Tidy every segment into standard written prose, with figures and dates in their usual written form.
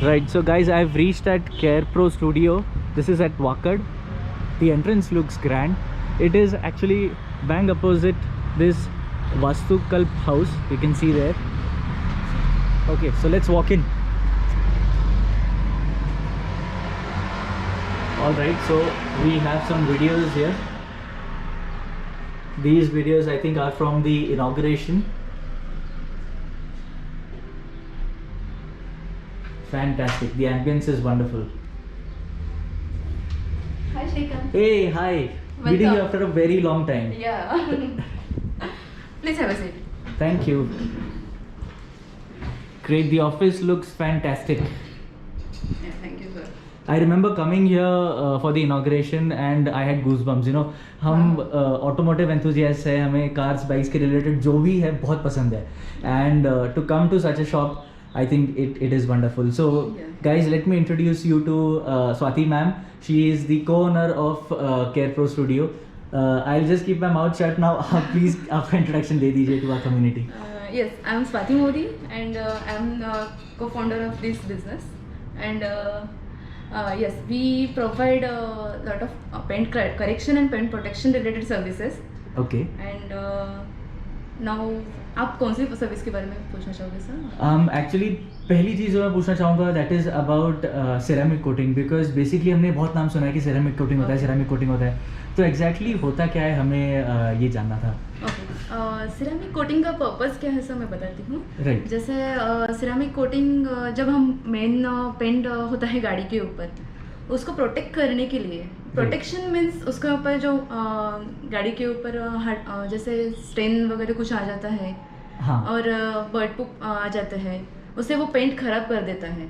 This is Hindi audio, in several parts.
Right, so guys, I've reached at Care Pro Studio. This is at Wakad. The entrance looks grand. It is actually bang opposite this Vastukalp house. You can see there. Okay, so let's walk in. Alright, so we have some videos here. These videos I think are from the inauguration. Fantastic. The ambience is wonderful. Hi, Shrikant. Hey, hi. Meeting you after a very long time. Yeah. Please have a seat. Thank you. Great. The office looks fantastic. Yeah, thank you, sir. I remember coming here for the inauguration and I had goosebumps. You know, हम automotive enthusiasts हैं, हमें cars, bikes के related जो भी है बहुत पसंद है. And to come to such a shop, I think it is wonderful. So, Yeah. guys, let me introduce you to Swati ma'am. She is the co-owner of Care Pro Studio. I'll just keep my mouth shut now. Please, आपका introduction दे दीजिए to our community. Yes, I'm Swati Modi and I'm co-founder of this business. And yes, we provide a lot of paint correction and paint protection related services. Okay. And now, आप कौन सी सर्विस के बारे में पूछना चाहोगे सर? एक्चुअली पहली चीज़ जो मैं पूछना चाहूँगा that is about ceramic coating, because basically हमने बहुत नाम सुना है कि सिरेमिक कोटिंग होता है, सिरेमिक कोटिंग होता है, तो एग्जैक्टली होता क्या है हमें ये जानना था. ओके, सिरेमिक कोटिंग का पर्पस क्या है सर मैं बताती हूँ. Right. जैसे सिरेमिक कोटिंग जब हम मेन पेंट होता है गाड़ी के ऊपर, उसको प्रोटेक्ट करने के लिए, प्रोटेक्शन मीन्स उसके ऊपर जो गाड़ी के ऊपर जैसे स्टेन वगैरह कुछ आ जाता है. हाँ. और बर्ड पुप आ जाता है, उससे वो पेंट खराब कर देता है.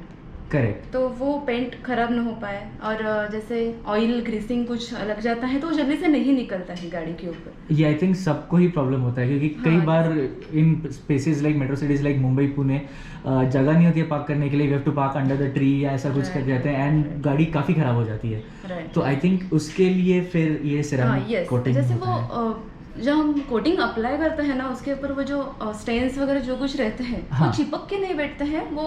करेक्ट. तो वो पेंट खराब ना हो पाए, और जैसे ऑयल ग्रीसिंग कुछ लग जाता है तो वो जल्दी से नहीं निकलता है गाड़ी के ऊपर. ये आई थिंक सबको ही प्रॉब्लम होता है क्योंकि कई हाँ, बार in spaces like metro cities like Mumbai Pune जगह नहीं होती है पार्क करने के लिए. We have to park under the tree या ऐसा कुछ कर जाते हैं एंड गाड़ी काफ़ी ख़राब हो जाती है. राइट. तो आई थिंक उसके लिए फिर ये सिरेमिक कोटिंग जैसे होता है. वो जब हम कोटिंग अप्लाई करते हैं ना, उसके ऊपर वो जो स्टेन्स वगैरह जो कुछ रहते हैं हाँ. वो चिपक के नहीं बैठते हैं. वो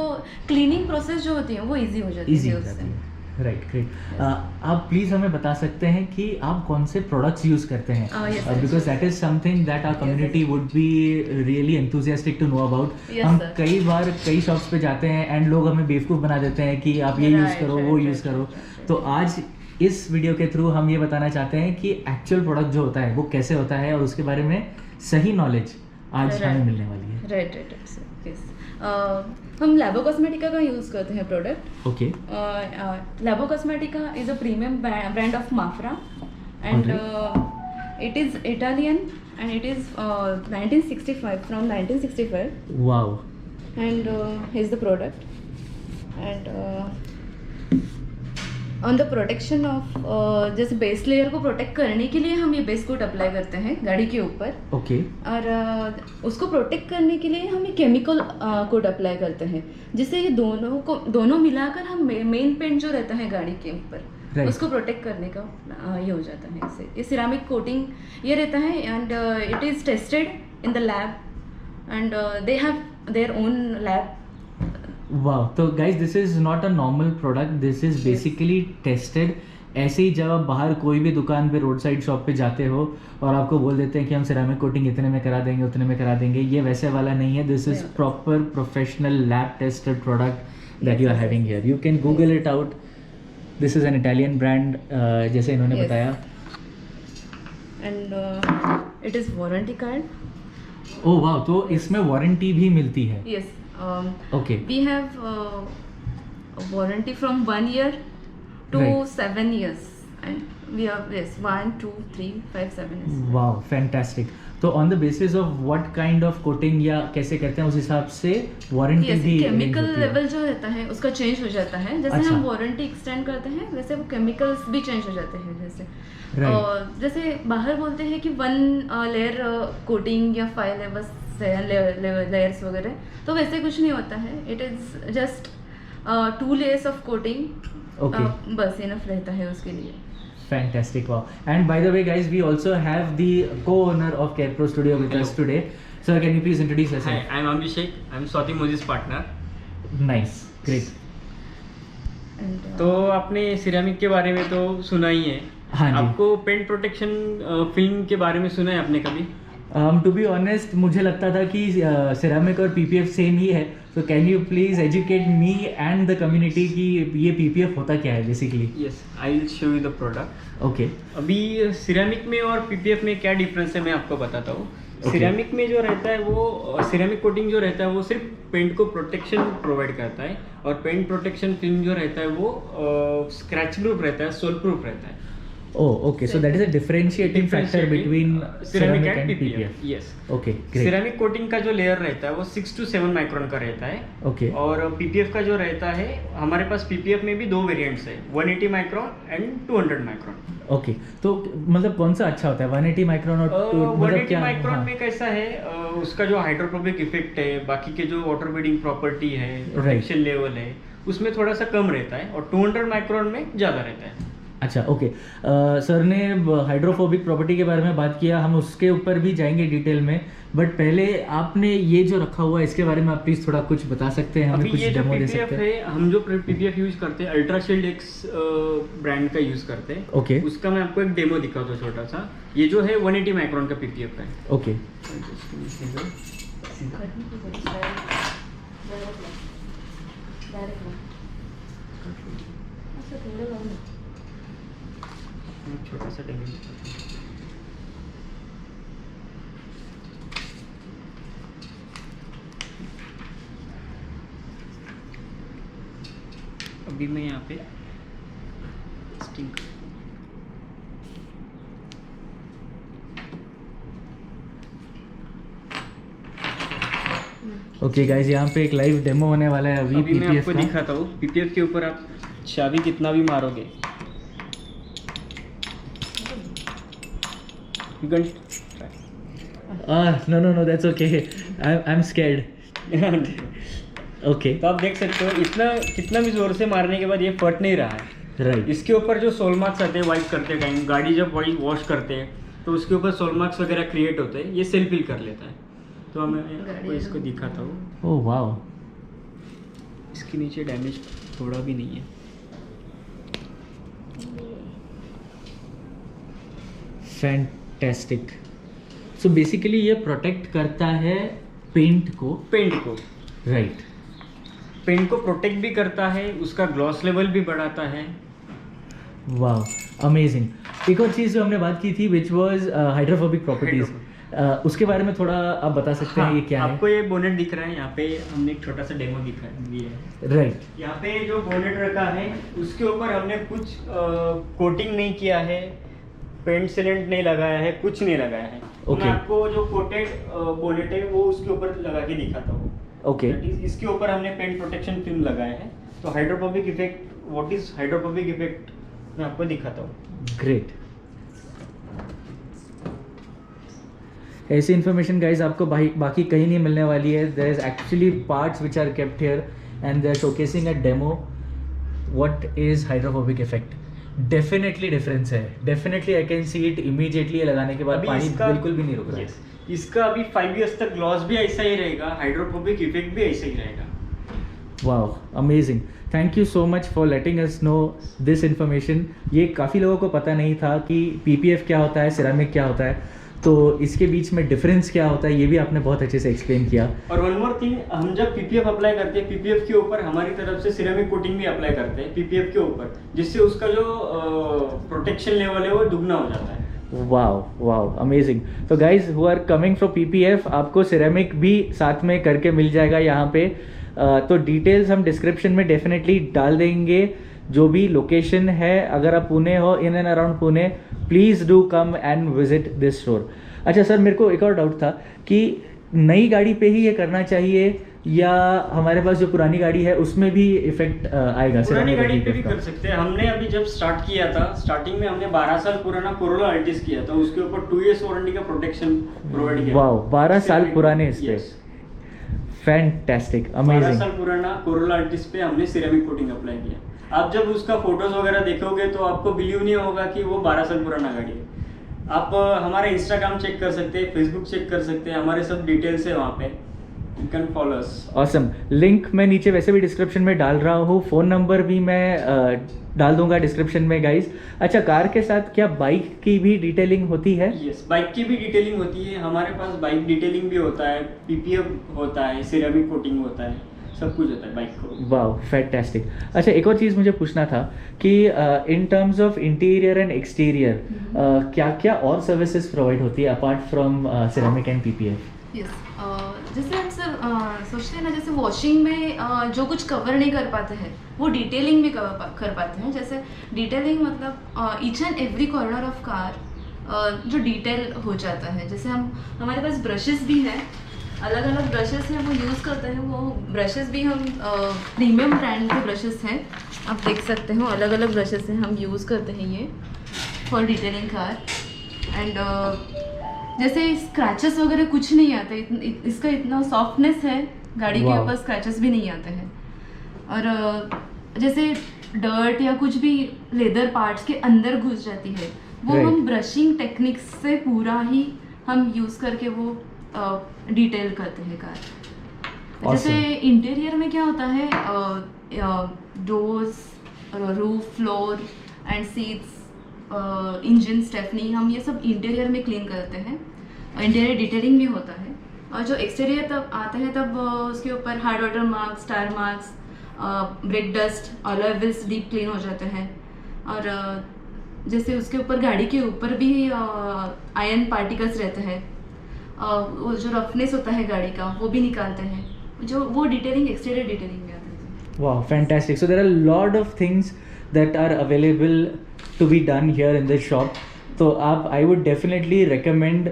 क्लीनिंग प्रोसेस जो होती है वो इजी हो जाती ईजी है हो उससे. जाती है. Right, great. आप प्लीज़ हमें बता सकते हैं कि आप कौन से प्रोडक्ट्स यूज़ करते हैं, yes, sir. Because that is something that our community would be really enthusiastic to know about. Yes, हम sir. कई बार कई शॉप्स पे जाते हैं एंड लोग हमें बेवकूफ़ बना देते हैं कि आप ये यूज़ Right, करो, right, वो right, यूज़ करो. right. तो आज इस वीडियो के थ्रू हम ये बताना चाहते हैं कि एक्चुअल प्रोडक्ट जो होता है वो कैसे होता है और उसके बारे में सही नॉलेज आज Right. हमें मिलने वाली है. राइट. यस, हम लैबो कॉस्मेटिका का यूज़ करते हैं product. Okay. Labo Cosmetica is a premium brand of Mafra and it is Italian and it is 1965 from 1965 wow. and here's the product. And on the protection of जैसे बेस लेयर को प्रोटेक्ट करने के लिए हम ये बेस कोट अप्लाई करते हैं गाड़ी के ऊपर. ओके. और उसको प्रोटेक्ट करने के लिए हम ये केमिकल कोट अप्लाई करते हैं, जिससे ये दोनों मिलाकर हम मेन पेंट जो रहता है गाड़ी के ऊपर Right. उसको प्रोटेक्ट करने का ये हो जाता है. इससे ये सिरामिक कोटिंग ये रहता है and it is tested in the lab and they have their own lab. वाह. तो guys this is not a normal product, this is basically tested. ऐसे ही जब आप बाहर कोई भी दुकान पे रोड साइड शॉप पे जाते हो और आपको बोल देते हैं कि हम सिरेमिक कोटिंग इतने में करा देंगे, उतने में करा देंगे, ये वैसे वाला नहीं है. This is Yeah. Proper professional lab tested product that you are having here. You can Google it out. This is an Italian brand जैसे इन्होंने Yes. बताया. And it is warranty card. Oh वाह. तो इसमें वारंटी भी मिलती है. Yes. Okay. We have warranty from 1 year to Right. 7 years, and we have 1, 2, 3, 5, 7 years. Wow, fantastic. तो on the basis of what kind of coating या कैसे करते हैं उस हिसाब से वारंटी Yes, भी केमिकल range होती है. लेवल जो रहता है उसका चेंज हो जाता है. जैसे अच्छा. हम वारंटी एक्सटेंड करते हैं वैसे वो केमिकल्स भी चेंज हो जाते हैं. जैसे Right. जैसे बाहर बोलते हैं कि 1 लेयर कोटिंग या 5 लेयर्स वगैरह, तो वैसे कुछ नहीं होता है. It is just 2 layers of coating. Okay. बस इनफ रहता है उसके लिए. Fantastic, wow. And by the way, guys, we also have the co-owner of Care Pro Studio with us today. Sir, can you please introduce yourself? Hi, I'm Abhishek. I'm Swati Modi's partner. Nice, great. And, तो आपने सिरेमिक के बारे में तो सुना ही है। हाँ जी। आपको पेंट प्रोटेक्शन फिल्म के बारे में सुना है आपने कभी? टू बी ऑनेस्ट मुझे लगता था कि सिरामिक और पीपीएफ सेम ही है, तो can you please educate me and the community कि ये पीपीएफ होता क्या है basically? Yes, I will show you the product. Okay. अभी सिरेमिक में और पीपीएफ में क्या डिफरेंस है मैं आपको बताता हूँ। Okay. सिरेमिक में जो रहता है वो सिरेमिक कोटिंग जो रहता है वो सिर्फ पेंट को प्रोटेक्शन प्रोवाइड करता है, और पेंट प्रोटेक्शन फिल्म जो रहता है वो स्क्रैच प्रूफ रहता है, सोल प्रूफ रहता है। Oh, okay. So that is a differentiating factor between ceramic and PPF. Yes. Okay, great. Ceramic coating का जो लेयर रहता है वो 6 to 7 माइक्रोन का रहता है। Okay. और पीपीएफ का जो रहता है, हमारे पास पीपीएफ में भी 2 वेरिएंट्स है, 180 माइक्रोन एंड 200 माइक्रोन। ओके, तो मतलब कौन सा अच्छा होता है, 180 माइक्रोन और 180 माइक्रोन में कैसा है, उसका जो हाइड्रोफोबिक इफेक्ट है, बाकी के जो वाटर बीडिंग प्रॉपर्टी है, प्रोटेक्शन लेवल है, उसमें थोड़ा सा कम रहता है, और 200 माइक्रोन में ज़्यादा रहता है। अच्छा, ओके। सर ने हाइड्रोफोबिक प्रॉपर्टी के बारे में बात किया, हम उसके ऊपर भी जाएंगे डिटेल में, बट पहले आपने ये जो रखा हुआ है इसके बारे में आप प्लीज थोड़ा कुछ बता सकते हैं, हमें कुछ डेमो दे सकते हैं? हम जो पीपीएफ यूज करते हैं अल्ट्राशील्ड एक्स ब्रांड का यूज करते हैं। ओके। उसका मैं आपको एक डेमो दिखाता हूँ छोटा सा। ये जो है 180 माइक्रोन का पीपीएफ है। ओके। छोटा सा डेमो दिखाता हूँ। अभी मैं यहाँ पे स्टिंग ओके गाइस, यहाँ पे एक लाइव डेमो होने वाला है अभी मैं पीपीएफ आपको का। दिखाता हूँ। पीपीएफ के ऊपर आप चाबी कितना भी मारोगे, you can no, that's okay, I am scared. Okay. तो आप देख सकते हो इतना कितना भी जोर से मारने के बाद ये फट नहीं रहा है। राइट। इसके ऊपर जो सोल मार्क्स आते हैं वाइप करते टाइम, गाड़ी जब वॉश करते हैं तो उसके ऊपर सोल मार्क्स वगैरह क्रिएट होते हैं, ये सेल्फ फिल कर लेता है। तो मैं आपको इसको दिखाता हूँ। ओह वाओ, इसके नीचे डैमेज थोड़ा भी नहीं है। फैंटास्टिक। सो बेसिकली ये प्रोटेक्ट करता है पेंट को। राइट। पेंट को प्रोटेक्ट भी करता है, उसका ग्लॉस लेवल भी बढ़ाता है। वाह, अमेजिंग। एक और चीज़ जो हमने बात की थी विच वाज हाइड्रोफोबिक प्रॉपर्टीज, उसके बारे में थोड़ा आप बता सकते हैं? ये क्या है? आपको ये बोनेट दिख रहा है, यहाँ पे हमने एक छोटा सा डेमो दिया है। राइट। यहाँ पे जो बोनेट रखा है उसके ऊपर हमने कुछ कोटिंग नहीं किया है, पेंट सीलेंट नहीं लगाया है, कुछ नहीं लगाया है। Okay. मैं आपको जो कोटेड बोनेट है वो उसके ऊपर लगा के दिखाता हूँ। ओके। इसके ऊपर हमने पेंट प्रोटेक्शन फिल्म लगाया है। तो hydrophobic effect, what is hydrophobic effect, मैं आपको दिखाता हूँ। ग्रेट। ऐसी इन्फॉर्मेशन गाइज आपको बाकी कहीं नहीं मिलने वाली है। There is actually parts which are kept here and they are showcasing a demo what is hydrophobic effect. Definitely difference है, definitely I can see it immediately. लगाने के बाद पानी बिल्कुल भी नहीं रुक रहा है। इसका अभी 5 इयर्स तक ग्लॉस भी ऐसा ही रहेगा, हाइड्रोफोबिक इफेक्ट भी ऐसा ही रहेगा। Wow, amazing. Thank you so much for letting us know this information. ये काफ़ी लोगों को पता नहीं था कि पीपीएफ क्या होता है, सिरेमिक क्या होता है, तो इसके बीच में डिफरेंस क्या होता है ये भी आपने बहुत अच्छे से एक्सप्लेन किया। और वन मोर थिंग, हम जब पीपीएफ अप्लाई करते हैं, पीपीएफ के ऊपर हमारी तरफ से सिरेमिक कोटिंग भी अप्लाई करते हैं पीपीएफ के ऊपर, जिससे उसका जो प्रोटेक्शन लेवल है वो दुगना हो जाता है। Wow, amazing. तो guys who are coming from PPF, आपको सिरेमिक भी साथ में करके मिल जाएगा यहाँ पे। तो डिटेल्स हम डिस्क्रिप्शन में डेफिनेटली डाल देंगे। जो भी लोकेशन है, अगर आप पुणे हो, in and around Pune, please do come and visit this store. अच्छा सर, मेरे को एक और डाउट था कि नई गाड़ी पे ही ये करना चाहिए या हमारे पास जो पुरानी गाड़ी है उसमें भी इफेक्ट आएगा? पुरानी गाड़ी पे भी कर सकते हैं। हमने अभी जब स्टार्ट किया था, स्टार्टिंग में हमने 12 साल पुराना कोरोला अल्टिस किया था, उसके ऊपर 2 इयर्स वारंटी का प्रोटेक्शन प्रोवाइड किया। वाओ, 12 साल पुराने इस पे। Fantastic, amazing. 12 साल पुराना कोरोला अल्टिस पे हमने सिरेमिक कोटिंग अप्लाई किया। आप जब उसका फोटोज वगैरह देखोगे तो आपको बिलीव नहीं होगा कि वो 12 साल पुराना गाड़ी है। आप हमारा इंस्टाग्राम चेक कर सकते हैं, फेसबुक चेक कर सकते हैं, हमारे सब डिटेल्स है वहाँ पे। You can follow us. Awesome. Link मैं नीचे वैसे भी डिस्क्रिप्शन में डाल रहा हूँ, फ़ोन नंबर भी मैं डाल दूंगा डिस्क्रिप्शन में गाइस. अच्छा, कार के साथ क्या बाइक की भी डिटेलिंग होती है? यस, बाइक की भी डिटेलिंग होती है. हमारे पास बाइक डिटेलिंग भी होता है, पीपीएफ होता है, सिरेमिक कोटिंग होता है, सब कुछ होता है बाइक को. वाह, फैंटास्टिक. अच्छा, एक और चीज़ मुझे पूछना था कि in terms of interior and exterior क्या क्या और सर्विसेज प्रोवाइड होती है apart from ceramic and PPF? Yes, जैसे हम सर सोचते हैं ना, जैसे वॉशिंग में जो कुछ कवर नहीं कर पाते हैं वो डिटेलिंग में कर पाते हैं. जैसे डिटेलिंग मतलब each and every corner of car जो डिटेल हो जाता है. जैसे हमारे पास ब्रशेस भी हैं, अलग अलग ब्रशेस हैं, वो यूज़ करते हैं. वो ब्रशेस भी हम प्रीमियम ब्रांड के ब्रशेस हैं, आप देख सकते हो. अलग अलग ब्रशेस हैं, हम यूज़ करते हैं ये फॉर डिटेलिंग कार. एंड जैसे स्क्रैचेस वगैरह कुछ नहीं आते. इसका इतना सॉफ्टनेस है, गाड़ी के Wow. ऊपर स्क्रैचेस भी नहीं आते हैं. और जैसे डर्ट या कुछ भी लेदर पार्ट्स के अंदर घुस जाती है, वो Right. हम ब्रशिंग टेक्निक्स से पूरा ही हम यूज़ करके वो डिटेल करते हैं कार. जैसे Awesome. इंटीरियर में क्या होता है, doors, roof, floor and seats, engine, stepney, हम ये सब इंटीरियर में क्लीन करते हैं. इंटीरियर डिटेलिंग भी होता है. और जो एक्सटीरियर तब आता है तब उसके ऊपर hard water marks, star marks, brake dust, alloy wheels deep clean हो जाते हैं. और जैसे उसके ऊपर गाड़ी के ऊपर भी आयरन पार्टिकल्स रहते हैं, वो जो रफनेस होता है गाड़ी का वो भी निकालते हैं. जो वो डिटेलिंग एक्सटीरियर डिटेलिंग में आता है. Wow, fantastic. So there are a lot of things that are available to be done here in this shop. So I would definitely recommend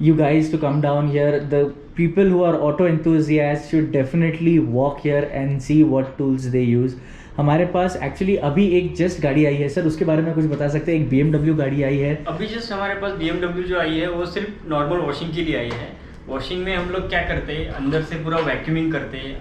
you guys to come down here. The people who are auto enthusiasts should definitely walk here and see what tools they use. हमारे पास एक्चुअली अभी एक जस्ट गाड़ी आई है सर, उसके बारे में कुछ बता सकते हैं? एक BMW गाड़ी आई है अभी जस्ट हमारे पास. BMW जो आई है वो सिर्फ नॉर्मल वॉशिंग के लिए आई है. वॉशिंग में हम लोग क्या करते हैं, अंदर से पूरा वैक्यूमिंग करते हैं,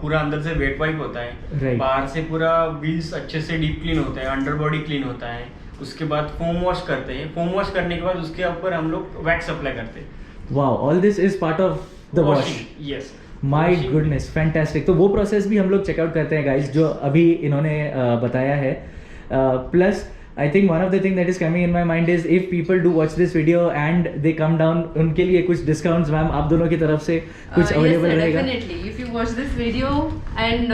पूरा अंदर से वेट वाइप होता है. Right. बाहर से पूरा व्हील्स अच्छे से डीप क्लीन होता है, अंडर बॉडी क्लीन होता है. उसके बाद फोम वॉश करते हैं. फोम वॉश करने के बाद उसके ऊपर हम लोग वैक्स अप्लाई करते हैं. Wow, all this is part of the wash. Yes, my goodness, fantastic. तो वो प्रोसेस भी हम लोग चेकआउट करते हैं गाइस, जो अभी इन्होंने बताया है. Plus I think one of the thing that is coming in my mind is if people do watch this video and they come down, उनके लिए कुछ डिस्काउंट्स मैम आप दोनों की तरफ से कुछ अवेलेबल रहेगा? Definitely, if you watch this video and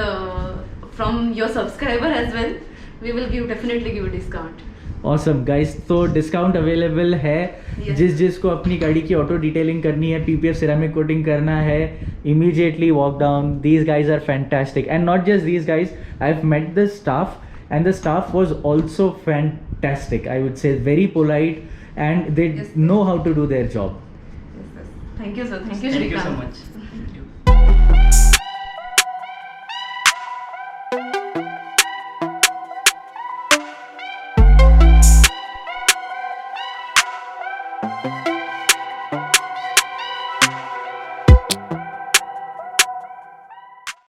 from your subscriber as well, we will definitely give discount. Awesome guys, तो डिस्काउंट अवेलेबल है. Yes. जिसको अपनी गाड़ी की ऑटो डिटेलिंग करनी है, पीपीएफ सिरेमिक कोटिंग करना है, immediately walk down. These guys are fantastic and not just these guys, I have met the staff and the staff was also fantastic. I would say very polite and they Yes. know how to do their job. Thank you sir, thank you thank you so Shrikant. Much.